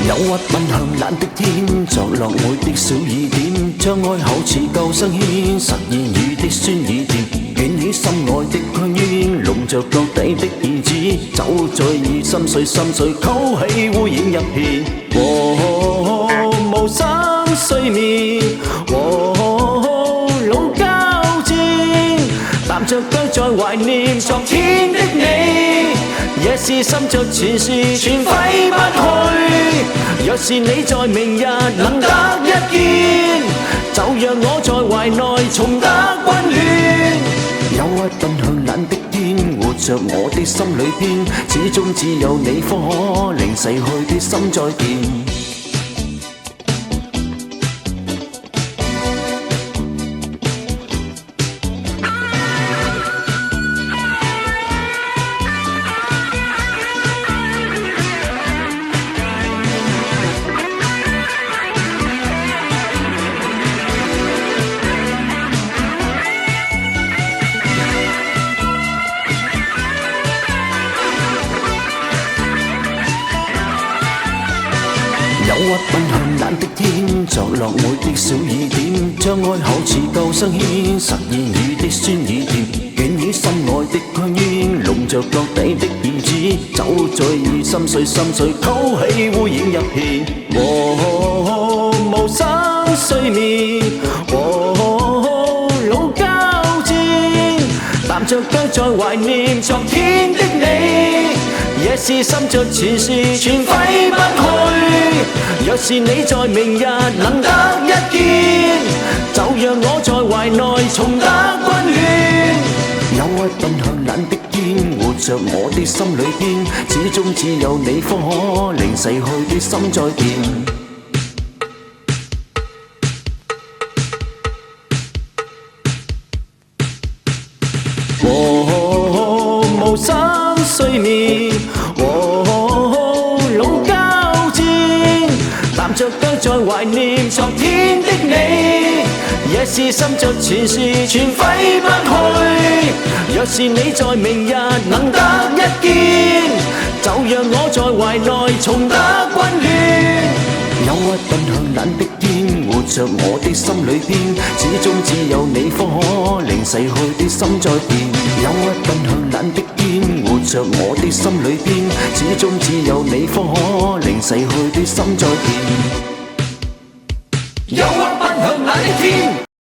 憂鬱奔向冷的天，着落每的小雨點，張開口似救生圈，實現雨的酸與甜，捲起心愛的香煙，籠着腳底的燕子，酒醉已心碎，勾起污染一片。無心睡眠，老交戰，踏着腳在懷念昨天的你。夜是心着前事全揮不去，若是你在明日能得一見，就讓我在懷內重得溫暖。憂鬱奔向冷的天，活着我的心裏邊，始終只有你方可令逝去的心再見。憂鬱奔向冷的天，着落每的小雨點，張開口似救生圈，實現雨的酸與甜，捲起心愛的香煙，籠着腳底的燕子，酒醉已心碎，勾起污染一片。無心睡眠，老交戰，踏着腳在懷念昨天的你。夜是心着前事全揮不去，若是你在明日能得一見，就讓我在懷內重得溫暖。憂鬱奔向冷的天，活着我的心裏邊，始終只有你方可令逝去的心再見。無心睡眠，老交戰，踏着腳在懷念昨天的你。夜是心着前事全揮不去，若是你在明日能得一見，就讓我在懷內重得溫暖。憂鬱奔向冷的天，活着我的心裏邊，始終只有你方可令逝去的心再見。憂鬱奔向冷的天，活着我的心裏邊，始終只有你方可令逝去的心再見。憂鬱奔向冷的天。